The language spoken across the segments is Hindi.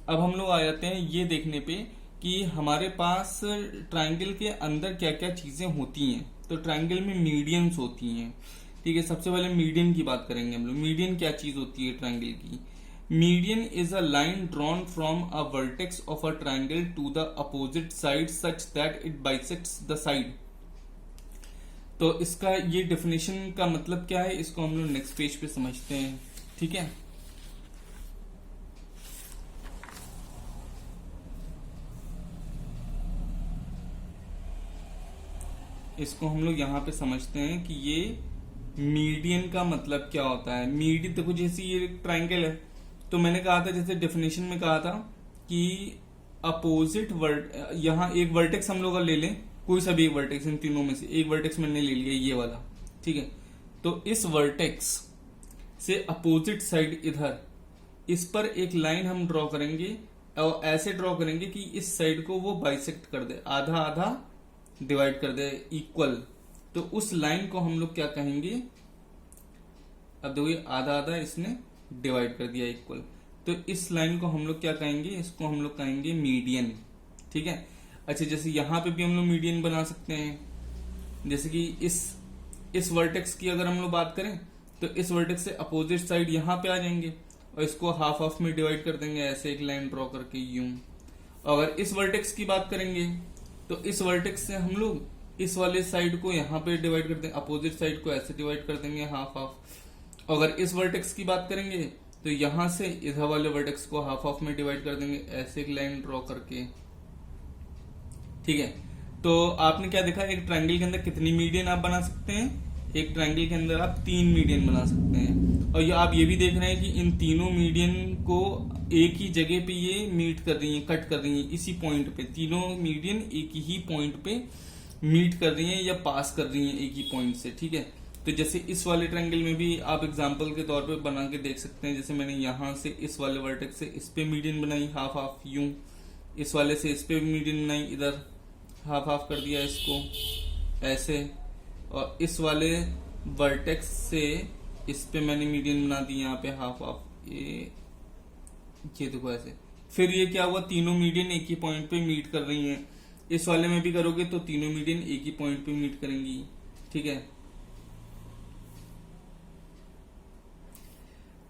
अब हम लोग आ जाते हैं ये देखने पे कि हमारे पास ट्रायंगल के अंदर क्या क्या चीजें होती हैं। तो ट्रायंगल में मीडियंस होती हैं। ठीक है, सबसे पहले मीडियन की बात करेंगे हम लोग। मीडियन क्या चीज होती है ट्रायंगल की? Median is a line drawn from a vertex of a triangle to the opposite side such that it bisects the side. तो इसका ये डेफिनेशन का मतलब क्या है, इसको हम लोग नेक्स्ट पेज पे समझते हैं। ठीक है, इसको हम लोग यहाँ पे समझते हैं कि ये मीडियन का मतलब क्या होता है। मीडियन देखो, जैसे ये ट्रायंगल है, तो मैंने कहा था, जैसे डेफिनेशन में कहा था कि अपोजिट वर्ड, यहाँ एक वर्टेक्स हम लोग ले लें, कोई सा भी एक वर्टेक्स, इन तीनों में से एक वर्टेक्स मैंने ले लिया, ये वाला। ठीक है, तो इस वर्टेक्स से अपोजिट साइड इधर, इस पर एक लाइन हम ड्रॉ करेंगे और ऐसे ड्रॉ करेंगे कि इस साइड को वो बाइसेक्ट कर दे, आधा आधा डिवाइड कर दे, इक्वल। तो उस लाइन को हम लोग क्या कहेंगे? अब देखो, ये आधा आधा इसने डिवाइड कर दिया इक्वल, तो इस लाइन को हम लोग क्या कहेंगे? इसको हम लोग कहेंगे मीडियन। ठीक है, अच्छा, जैसे यहां पे भी हम लोग मीडियन बना सकते हैं। जैसे कि इस वर्टेक्स की अगर हम लोग बात करें, तो इस वर्टेक्स से अपोजिट साइड यहां पे आ जाएंगे और इसको हाफ हाफ में डिवाइड कर देंगे, ऐसे एक लाइन ड्रॉ करके यूं। अगर इस वर्टेक्स की बात करेंगे, तो इस वर्टेक्स से हम लोग इस वाले साइड को यहाँ पे डिवाइड कर देंगे, अपोजिट साइड को ऐसे डिवाइड कर देंगे हाफ हाफ। अगर इस वर्टेक्स की बात करेंगे, तो यहां से इधर वाले वर्टेक्स को हाफ हाफ में डिवाइड कर देंगे, ऐसे एक लाइन ड्रॉ करके। ठीक है, तो आपने क्या देखा, एक ट्रायंगल के अंदर कितनी मीडियन आप बना सकते हैं? एक ट्रायंगल के अंदर आप 3 मीडियन बना सकते हैं। और ये आप ये भी देख रहे हैं कि इन तीनों मीडियन को एक ही जगह पे ये मीट कर रही है, कट कर रही है, इसी पॉइंट पे। तीनों मीडियन एक ही पॉइंट पे मीट कर रही है या पास कर रही है एक ही पॉइंट से। ठीक है, तो जैसे इस वाले ट्रायंगल में भी आप एग्जांपल के तौर पे बना के देख सकते हैं। जैसे मैंने यहां से इस वाले वर्टेक्स से इस पे मीडियन बनाई हाफ हाफ यूं, इस वाले से इस पे मीडियन बनाई, इधर हाफ हाफ कर दिया इसको ऐसे, और इस वाले वर्टेक्स से इस पे मैंने मीडियन बना दी यहाँ पे हाफ हाफ, ये देखो ऐसे। फिर ये क्या हुआ, तीनों मीडियन एक ही पॉइंट पे मीट कर रही हैं। इस वाले में भी करोगे तो तीनों मीडियन एक ही पॉइंट पे मीट करेंगी। ठीक है,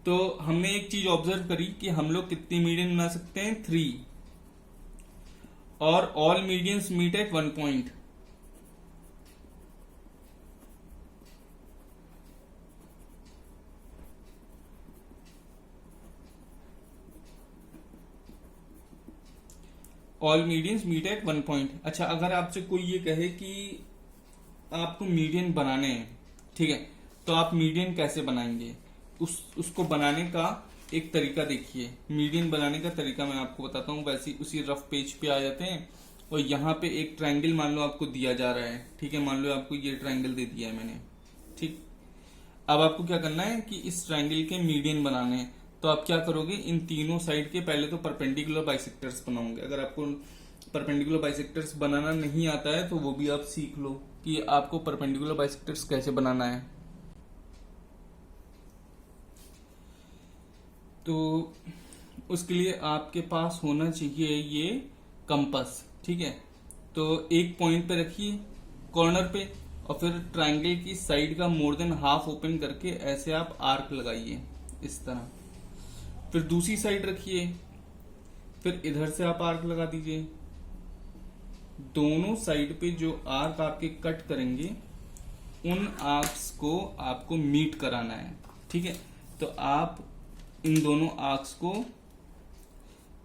तो हमने एक चीज ऑब्जर्व करी कि हम लोग कितनी मीडियन बना सकते हैं? 3, और all medians meet at 1 point. All medians meet at 1 point. अच्छा, अगर आपसे कोई ये कहे कि आपको मीडियन बनाने हैं, ठीक है, तो आप मीडियन कैसे बनाएंगे? उसको बनाने का एक तरीका देखिए। मीडियन बनाने का तरीका मैं आपको बताता हूँ। वैसे उसी रफ पेज पे आ जाते हैं और यहाँ पे एक ट्रायंगल मान लो आपको दिया जा रहा है। ठीक है, मान लो आपको ये ट्रायंगल दे दिया है मैंने। ठीक, अब आपको क्या करना है कि इस ट्रायंगल के मीडियन बनाने हैं। तो आप क्या करोगे, इन तीनों साइड के पहले तो परपेंडिकुलर बाइसेक्टर्स बनाओगे। अगर आपको परपेंडिकुलर बाइसेक्टर्स बनाना नहीं आता है तो वो भी आप सीख लो कि आपको परपेंडिकुलर बाइसेक्टर्स कैसे बनाना है। तो उसके लिए आपके पास होना चाहिए ये कंपास। ठीक है, तो एक पॉइंट पे रखिए कॉर्नर पे, और फिर ट्रायंगल की साइड का मोर देन हाफ ओपन करके ऐसे आप आर्क लगाइए इस तरह। फिर दूसरी साइड रखिए, फिर इधर से आप आर्क लगा दीजिए। दोनों साइड पे जो आर्क आपके कट करेंगे उन आर्क्स को आपको मीट कराना है। ठीक है, तो आप इन दोनों आर्क्स को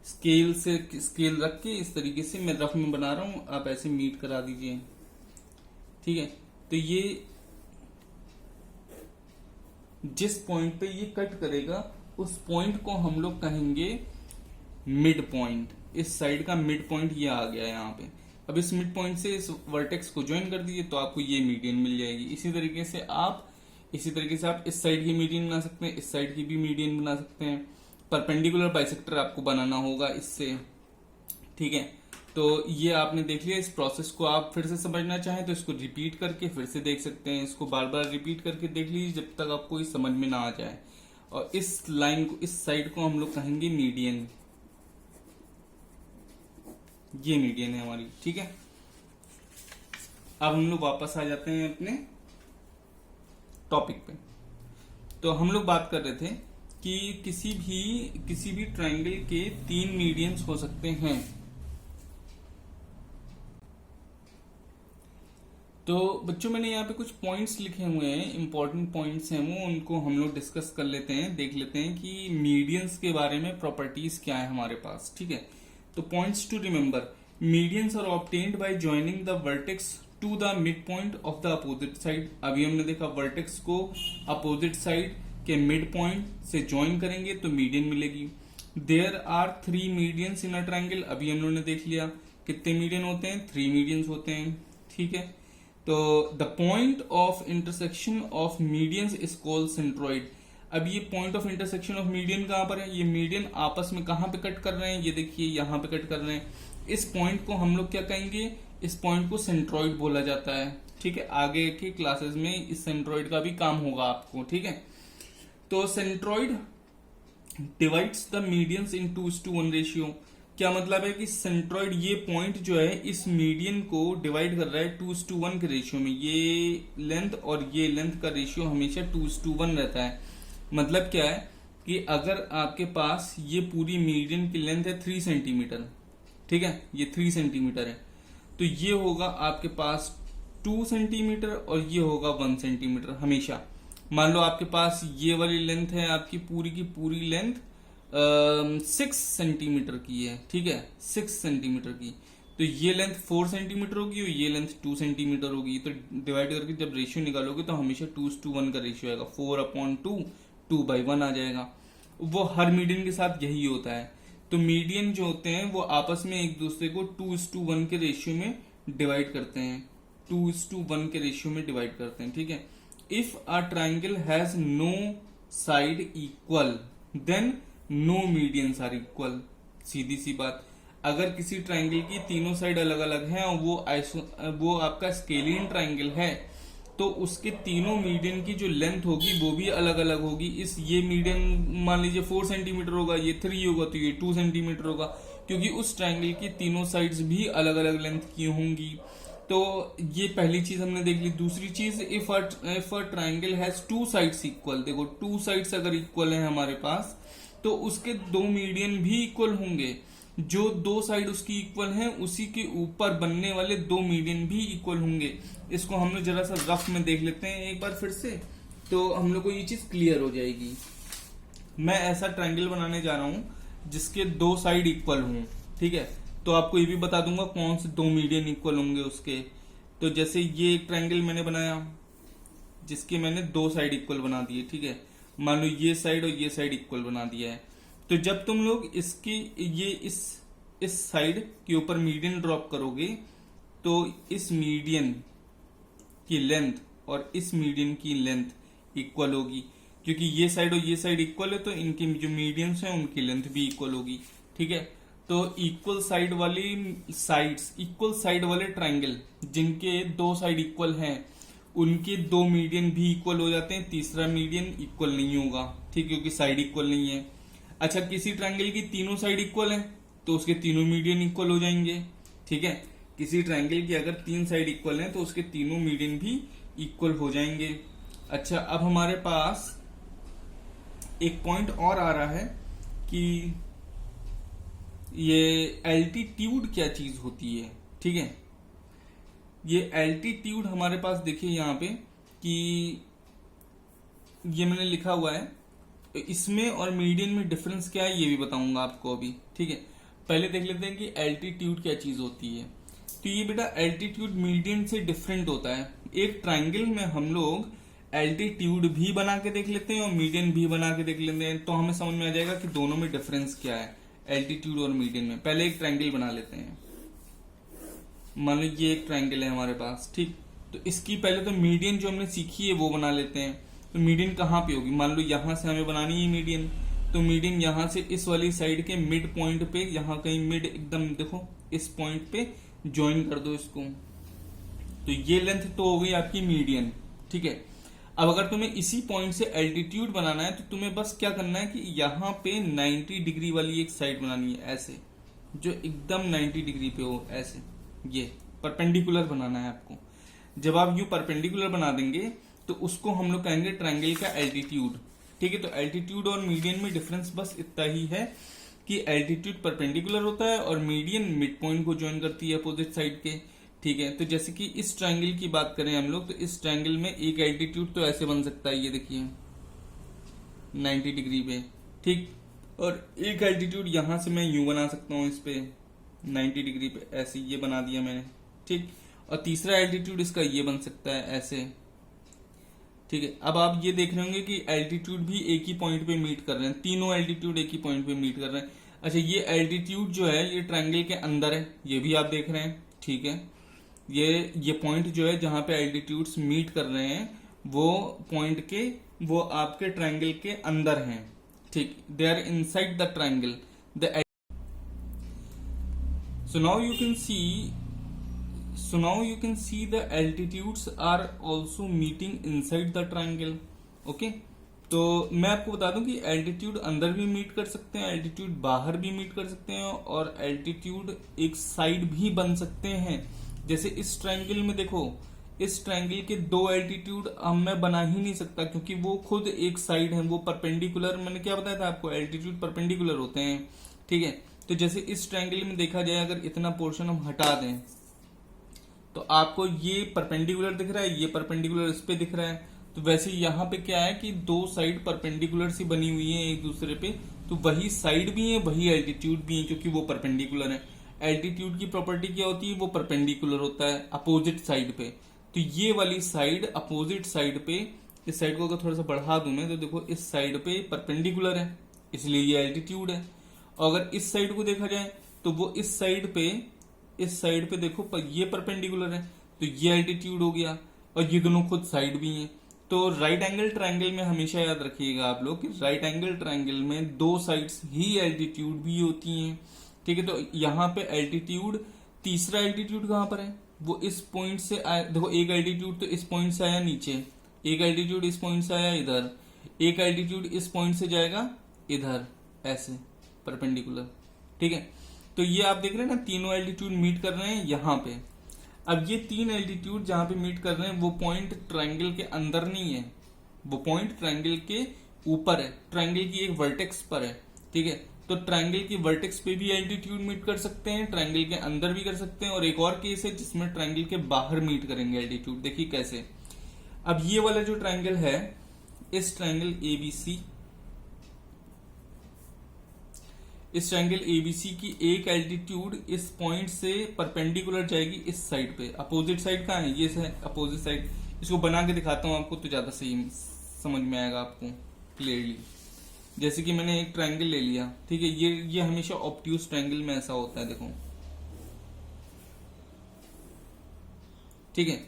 स्केल रख के इस तरीके से, मैं रफ में बना रहा हूं, आप ऐसे मीट करा दीजिए। ठीक है, तो ये जिस पॉइंट पे ये कट करेगा उस पॉइंट को हम लोग कहेंगे मिड पॉइंट। इस साइड का मिड पॉइंट ये आ गया यहाँ पे। अब इस मिड पॉइंट से इस वर्टेक्स को ज्वाइन कर दीजिए तो आपको ये मीडियन मिल जाएगी। इसी तरीके से आप इस साइड की मीडियन बना सकते हैं, इस साइड की भी मीडियन बना सकते हैं। परपेंडिकुलर बाइसेक्टर आपको बनाना होगा इससे। ठीक है, तो ये आपने देख लिया। इस प्रोसेस को आप फिर से समझना चाहें तो इसको रिपीट करके फिर से देख सकते हैं। इसको बार बार रिपीट करके देख लीजिए जब तक आपको ये समझ में ना आ जाए। और इस लाइन को, इस साइड को हम लोग कहेंगे मीडियन। ये मीडियन है हमारी, ठीक है। अब हम लोग वापस आ जाते हैं अपने टॉपिक पे। तो हम लोग बात कर रहे थे कि किसी भी ट्रायंगल के 3 मीडियंस हो सकते हैं। तो बच्चों मैंने यहाँ पे कुछ पॉइंट्स लिखे हुए हैं, इंपॉर्टेंट पॉइंट्स हैं वो, उनको हम लोग डिस्कस कर लेते हैं, देख लेते हैं कि मीडियंस के बारे में प्रॉपर्टीज क्या है हमारे पास, ठीक है। तो points to remember, medians are obtained by joining the vertex to the mid point of the opposite side. अभी हमने देखा वर्टेक्स को अपोजिट साइड के मिड पॉइंट से ज्वाइन करेंगे तो मीडियन मिलेगी। There are 3 medians in a triangle. अभी हम लोगों ने देख लिया कितने मीडियन होते हैं, 3 मीडियंस होते हैं, ठीक है। तो the point of intersection of medians is called centroid. अब ये point of intersection of median कहां पर है, ये मीडियन आपस में कहां पे कट कर रहे हैं, ये देखिए यहां पे कट कर रहे हैं। इस पॉइंट को हम लोग क्या कहेंगे, इस पॉइंट को सेंट्रॉइड बोला जाता है, ठीक है। आगे के क्लासेस में इस सेंट्रॉइड का भी काम होगा आपको, ठीक है। तो centroid divides the medians in 2:1 ratio. क्या मतलब है कि सेंट्रॉइड ये पॉइंट जो है इस मीडियन को डिवाइड कर रहा है 2:1 के रेशियो में। ये लेंथ और ये लेंथ का रेशियो हमेशा 2:1 रहता है। मतलब क्या है कि अगर आपके पास ये पूरी मीडियन की लेंथ है 3 सेंटीमीटर, ठीक है, ये 3 सेंटीमीटर है, तो ये होगा आपके पास 2 सेंटीमीटर और ये होगा 1 सेंटीमीटर हमेशा। मान लो आपके पास ये वाली लेंथ है, आपकी पूरी की पूरी लेंथ 6 सेंटीमीटर की है, ठीक है, 6 सेंटीमीटर की, तो ये लेंथ 4 सेंटीमीटर होगी और ये लेंथ 2 सेंटीमीटर होगी। तो डिवाइड करके जब रेशियो निकालोगे तो हमेशा 2:1 का रेशियो आएगा, 4/2 2/1 आ जाएगा। वो हर मीडियन के साथ यही होता है। तो मीडियन जो होते हैं वो आपस में एक दूसरे को 2:1 के रेशियो में डिवाइड करते हैं, 2:1 के रेशियो में डिवाइड करते हैं, ठीक है। If a triangle has no side equal then no medians are equal. सीधी सी बात, अगर किसी ट्राइंगल की तीनों साइड अलग अलग हैं और वो आपका स्केलियन ट्राइंगल है तो उसके तीनों मीडियन की जो लेंथ होगी वो भी अलग अलग होगी। ये मीडियन मान लीजिए 4 सेंटीमीटर होगा, ये 3 होगा तो ये 2 सेंटीमीटर होगा, क्योंकि उस ट्राइंगल की तीनों साइड्स भी अलग अलग लेंथ की होंगी। तो ये पहली चीज हमने देख ली। दूसरी चीज, if a triangle has 2 sides equal, देखो 2 साइड्स अगर इक्वल है हमारे पास तो उसके 2 मीडियन भी इक्वल होंगे। जो 2 साइड उसकी इक्वल हैं उसी के ऊपर बनने वाले 2 मीडियन भी इक्वल होंगे। इसको हम लोग जरा सा रफ में देख लेते हैं एक बार फिर से, तो हम लोग को ये चीज क्लियर हो जाएगी। मैं ऐसा ट्रायंगल बनाने जा रहा हूं जिसके 2 साइड इक्वल हों, ठीक है। तो आपको ये भी बता दूंगा कौन से 2 मीडियन इक्वल होंगे उसके। तो जैसे ये एक ट्रायंगल मैंने बनाया जिसके मैंने 2 साइड इक्वल बना दिए, ठीक है। मान लो ये साइड और ये साइड इक्वल बना दिया है। तो जब तुम लोग इस साइड के ऊपर मीडियन ड्रॉप करोगे तो इस मीडियन की लेंथ और इस मीडियन की लेंथ इक्वल होगी, क्योंकि ये साइड और ये साइड इक्वल है तो इनकी जो मीडियंस हैं उनकी लेंथ भी इक्वल होगी, ठीक है। तो इक्वल साइड वाले ट्राइंगल जिनके 2 साइड इक्वल हैं उनके 2 मीडियन भी इक्वल हो जाते हैं, तीसरा मीडियन इक्वल नहीं होगा, ठीक, क्योंकि साइड इक्वल नहीं है। अच्छा, किसी ट्रायंगल की तीनों साइड इक्वल है तो उसके तीनों मीडियन इक्वल हो जाएंगे, ठीक है। किसी ट्रायंगल की अगर 3 साइड इक्वल है तो उसके तीनों मीडियन भी इक्वल हो जाएंगे। अच्छा, अब हमारे पास एक पॉइंट और आ रहा है कि ये एल्टीट्यूड क्या चीज होती है, ठीक है। ये एल्टीट्यूड हमारे पास देखिए यहाँ पे कि ये मैंने लिखा हुआ है, इसमें और मीडियन में डिफरेंस क्या है ये भी बताऊंगा आपको अभी, ठीक है। पहले देख लेते हैं कि एल्टीट्यूड क्या चीज होती है। तो ये बेटा एल्टीट्यूड मीडियन से डिफरेंट होता है। एक ट्राइंगल में हम लोग एल्टीट्यूड भी बना के देख लेते हैं और मीडियन भी बना के देख लेते हैं, तो हमें समझ में आ जाएगा कि दोनों में डिफरेंस क्या है एल्टीट्यूड और मीडियन में। पहले एक ट्राइंगल बना लेते हैं, मान लो ये एक ट्राइंगल है हमारे पास, ठीक। तो इसकी पहले तो मीडियन जो हमने सीखी है वो बना लेते हैं। तो मीडियन कहाँ पे होगी, मान लो यहां से हमें बनानी है मीडियन, तो मीडियन यहां से इस वाली साइड के मिड पॉइंट पे, यहां कहीं मिड एकदम देखो इस पॉइंट पे ज्वाइन कर दो इसको। तो ये लेंथ तो हो गई आपकी मीडियन, ठीक है। अब अगर तुम्हें इसी पॉइंट से एल्टीट्यूड बनाना है तो तुम्हें बस क्या करना है कि यहाँ पे 90 डिग्री वाली एक साइड बनानी है ऐसे, जो एकदम 90 डिग्री पे हो, ऐसे ये परपेंडिकुलर बनाना है आपको। जब आप यू परपेंडिकुलर बना देंगे तो उसको हम लोग कहेंगे ट्रायंगल का एल्टीट्यूड। ठीक है, तो एल्टीट्यूड और मीडियन में डिफरेंस बस इतना ही है कि एल्टीट्यूड परपेंडिकुलर होता है और मीडियन मिड पॉइंट को ज्वाइन करती है अपोजिट साइड के। ठीक है, तो जैसे कि इस ट्रायंगल की बात करें हम लोग, तो इस ट्रायंगल में एक एल्टीट्यूड तो ऐसे बन सकता है, ये देखिए 90 डिग्री पे। ठीक, और एक एल्टीट्यूड यहां से मैं यूं बना सकता हूं इस पे 90 डिग्री पे, ऐसे ये बना दिया मैंने। ठीक, और तीसरा एल्टीट्यूड इसका ये बन सकता है ऐसे। ठीक है, अब आप ये देख रहे होंगे कि एल्टीट्यूड भी एक ही पॉइंट पे मीट कर रहे हैं, तीनों एल्टीट्यूड एक ही पॉइंट पे मीट कर रहे हैं। अच्छा, ये एल्टीट्यूड जो है ये ट्रायंगल के अंदर है, ये भी आप देख रहे हैं। ठीक है, ये पॉइंट जो है जहां पे एल्टीट्यूड्स मीट कर रहे हैं वो पॉइंट के वो आपके ट्रायंगल के अंदर हैं। ठीक, they are inside the triangle. So now you can see, the altitudes are also meeting inside the triangle. Okay, तो मैं आपको बता दूं कि एल्टीट्यूड अंदर भी मीट कर सकते हैं, एल्टीट्यूड बाहर भी मीट कर सकते हैं, और एल्टीट्यूड एक साइड भी बन सकते हैं। जैसे इस ट्रायंगल में देखो, इस ट्रायंगल के दो एल्टीट्यूड मैं बना ही नहीं सकता क्योंकि वो खुद एक साइड है, वो परपेंडिकुलर। मैंने क्या बताया था आपको, एल्टीट्यूड परपेंडिकुलर होते हैं। ठीक है, तो जैसे इस ट्रायंगल में देखा जाए, अगर इतना पोर्शन हम हटा दें तो आपको ये परपेंडिकुलर दिख रहा है, ये परपेंडिकुलर इस पे दिख रहा है। तो वैसे यहाँ पे क्या है कि दो साइड परपेंडिकुलर सी बनी हुई है एक दूसरे पे, तो वही साइड भी है वही एल्टीट्यूड भी है क्योंकि वो परपेंडिकुलर है। एल्टीट्यूड की प्रॉपर्टी क्या होती है, वो परपेंडिकुलर होता है अपोजिट साइड पे। तो ये वाली साइड अपोजिट साइड पे, इस साइड को अगर थोड़ा सा बढ़ा दूं मैं तो देखो इस साइड पे परपेंडिकुलर है, इसलिए ये एल्टीट्यूड है। और अगर इस साइड को देखा जाए तो वो इस साइड पे देखो ये परपेंडिकुलर है, तो ये एल्टीट्यूड हो गया, और ये दोनों खुद साइड भी हैं। तो राइट एंगल ट्रायंगल में हमेशा याद रखिएगा आप लोग कि राइट एंगल ट्रायंगल में दो साइड्स ही एल्टीट्यूड भी होती हैं। ठीक है, तो यहाँ पे एल्टीट्यूड, तीसरा एल्टीट्यूड कहाँ पर है, वो इस पॉइंट से आया। देखो एक एल्टीट्यूड तो इस पॉइंट से आया नीचे, एक एल्टीट्यूड इस पॉइंट से आया इधर, एक एल्टीट्यूड इस पॉइंट से जाएगा इधर, ऐसे परपेंडिकुलर। ठीक है, तो ये आप देख रहे हैं ना, तीनों एल्टीट्यूड मीट कर रहे हैं यहाँ पे। अब ये तीन एल्टीट्यूड जहां पे मीट कर रहे हैं वो पॉइंट ट्रायंगल के अंदर नहीं है, वो पॉइंट ट्रायंगल के ऊपर है, ट्रायंगल की एक वर्टेक्स पर है। ठीक है, तो ट्रायंगल की वर्टेक्स पे भी एल्टीट्यूड मीट कर सकते हैं, ट्रायंगल के अंदर भी कर सकते हैं, और एक और केस है जिसमें ट्रायंगल के बाहर मीट करेंगे एल्टीट्यूड। देखिए कैसे। अब ये वाला जो ट्रायंगल है, इस ट्रायंगल एबीसी, इस ट्रायंगल एबीसी की एक एल्टीट्यूड इस पॉइंट से परपेंडिकुलर जाएगी इस साइड पे। अपोजिट साइड कहाँ है, ये है अपोजिट साइड। इसको बना के दिखाता हूं आपको तो ज्यादा सही समझ में आएगा आपको क्लियरली। जैसे कि मैंने एक ट्रायंगल ले लिया, ठीक है, ये हमेशा ऑब्ट्यूज ट्रायंगल में ऐसा होता है, देखो। ठीक है,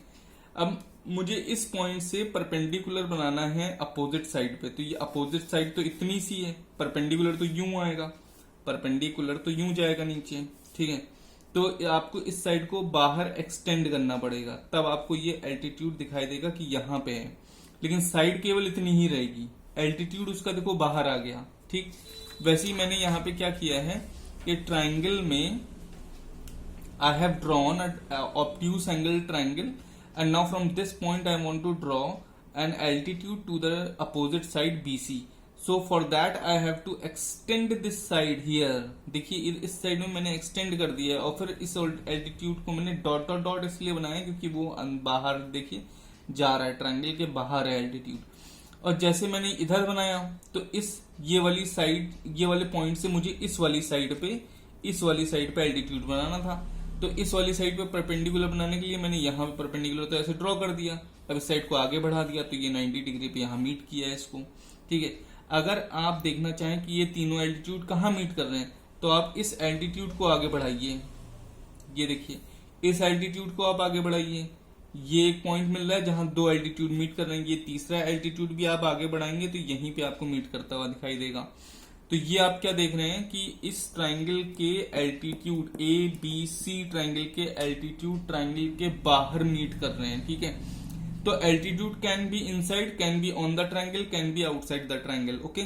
अब मुझे इस पॉइंट से परपेंडिकुलर बनाना है अपोजिट साइड पे, तो ये अपोजिट साइड तो इतनी सी है, परपेंडिकुलर तो यूं आएगा, परपेंडिकुलर तो यूं जाएगा नीचे। ठीक है, तो आपको इस साइड को बाहर एक्सटेंड करना पड़ेगा, तब आपको ये एल्टीट्यूड दिखाई देगा कि यहाँ पे है, लेकिन साइड केवल इतनी ही रहेगी, एल्टीट्यूड उसका देखो बाहर आ गया। ठीक, वैसे ही मैंने यहाँ पे क्या किया है कि ट्राइंगल में I have drawn obtuse angle triangle, and now from this point I want to draw an altitude to the opposite side BC. So for that I have to extend this side here. देखिए इस साइड में मैंने एक्सटेंड कर दिया है, और फिर इस एल्टीट्यूड को मैंने डॉट डॉट डॉट इसलिए बनाया क्योंकि वो बाहर देखिए जा रहा है, ट्रायंगल के बाहर है एल्टीट्यूड। और जैसे मैंने इधर बनाया तो ये वाली साइड, ये वाले पॉइंट से मुझे इस वाली साइड पे एल्टीट्यूड बनाना था। तो इस वाली साइड पे परपेंडिकुलर बनाने के लिए मैंने यहाँ पे परपेंडिकुलर तो ऐसे ड्रॉ कर दिया, अब इस साइड को आगे बढ़ा दिया, तो ये 90 डिग्री पे यहाँ मीट किया है इसको। ठीक है, अगर आप देखना चाहें कि ये तीनों एल्टीट्यूड कहाँ मीट कर रहे हैं तो आप इस एल्टीट्यूड को आगे बढ़ाइए, ये देखिए इस एल्टीट्यूड को आप आगे बढ़ाइए, ये एक पॉइंट मिल रहा है जहां दो एल्टीट्यूड मीट कर रहे हैं, ये तीसरा एल्टीट्यूड भी आप आगे बढ़ाएंगे तो यहीं पे आपको मीट करता हुआ दिखाई देगा। तो ये आप क्या देख रहे हैं कि इस ट्रायंगल के एल्टीट्यूड ABC ट्रायंगल के एल्टीट्यूड ट्रायंगल के बाहर मीट कर रहे हैं। ठीक है, तो altitude can be inside, can be on the triangle, can be outside the triangle. Okay,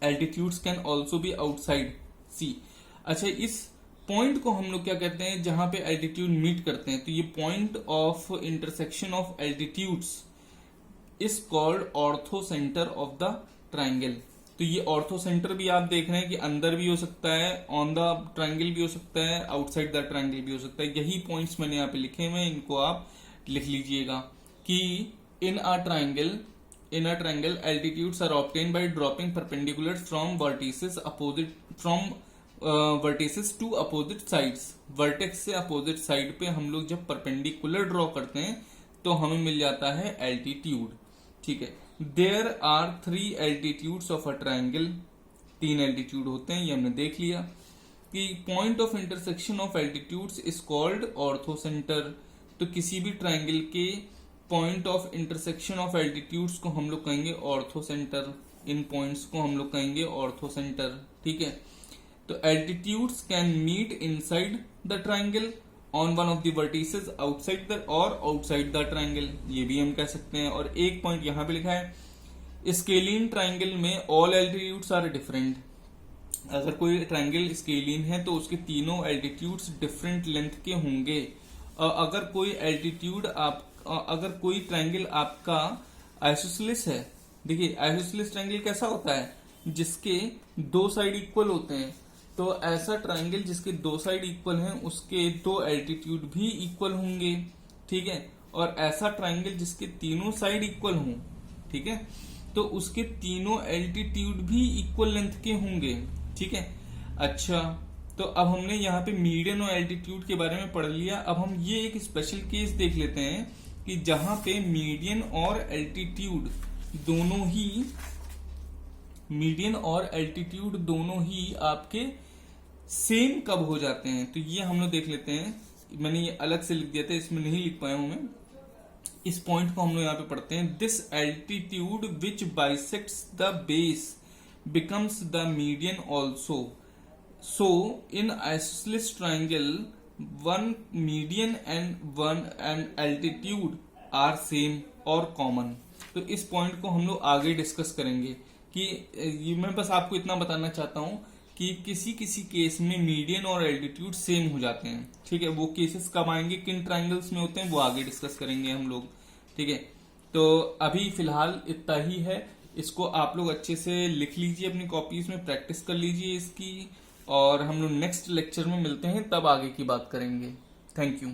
altitudes can also be outside see. अच्छा, इस पॉइंट को हम लोग क्या कहते हैं, जहां पे एल्टीट्यूड मीट करते हैं, तो ये point of intersection of altitudes is called ortho centre of the triangle. तो ये ऑर्थो सेंटर भी आप देख रहे हैं कि अंदर भी हो सकता है, ऑन द ट्राइंगल भी हो सकता है, आउटसाइड द ट्राइंगल भी हो सकता है। यही पॉइंट्स मैंने यहाँ पे लिखे हुए हैं, इनको आप लिख लीजिएगा कि in a triangle altitudes are obtained by dropping perpendicular from vertices to opposite sides. Vertex से अपोजिट साइड पे हम लोग जब परपेंडिकुलर ड्रॉ करते हैं तो हमें मिल जाता है एल्टीट्यूड। ठीक है, there are 3 altitudes of a triangle. 3 altitude होते हैं, ये हमने देख लिया कि point of intersection of altitudes is called orthocentre. तो किसी भी ट्राइंगल के point of intersection of altitudes को हम लोग कहेंगे ऑर्थोसेंटर। इन पॉइंट्स को हम लोग कहेंगे ऑर्थोसेंटर। ठीक है, तो altitudes can meet inside the triangle on one of the vertices outside the और आउटसाइड द ट्राइंगल, ये भी हम कह सकते हैं। और एक पॉइंट यहां पे लिखा है, स्केलिन ट्राइंगल में ऑल एल्टीट्यूड्स आर डिफरेंट। अगर कोई ट्राइंगल स्केलिन है तो उसके तीनों एल्टीट्यूड्स डिफरेंट लेंथ के होंगे। अगर कोई ट्राइंगल आपका आइसोसेलेस है, देखिए आइसोसेलेस ट्राइंगल कैसा होता है, जिसके 2 साइड इक्वल होते हैं। तो ऐसा ट्राइंगल जिसके 2 साइड इक्वल हैं उसके 2 एल्टीट्यूड भी इक्वल होंगे। ठीक है, और ऐसा ट्राइंगल जिसके तीनों साइड इक्वल हों, ठीक है, तो उसके तीनों एल्टीट्यूड भी इक्वल लेंथ के होंगे। ठीक है, अच्छा, तो अब हमने यहाँ पे मीडियन और एल्टीट्यूड के बारे में पढ़ लिया। अब हम ये एक स्पेशल केस देख लेते हैं कि जहां पे मीडियन और एल्टीट्यूड दोनों ही आपके सेम कब हो जाते हैं। तो ये हम लोग देख लेते हैं। मैंने ये अलग से लिख दिया था, इसमें नहीं लिख पाया हूं मैं। इस पॉइंट को हम लोग यहाँ पे पढ़ते हैं। This altitude which bisects the base becomes the median also. So in isosceles triangle one median and altitude are same और कॉमन। तो इस पॉइंट को हम लोग आगे डिस्कस करेंगे कि ये मैं बस आपको इतना बताना चाहता हूं कि किसी किसी केस में मीडियन और एल्टीट्यूड सेम हो जाते हैं। ठीक है, वो केसेस कब आएंगे, किन ट्राइंगल्स में होते हैं, वो आगे डिस्कस करेंगे हम लोग। ठीक है, तो अभी फिलहाल इतना ही है। इसको आप लोग अच्छे से लिख लीजिए, अपनी कॉपीज में प्रैक्टिस कर लीजिए इसकी, और हम लोग नेक्स्ट लेक्चर में मिलते हैं, तब आगे की बात करेंगे। Thank you.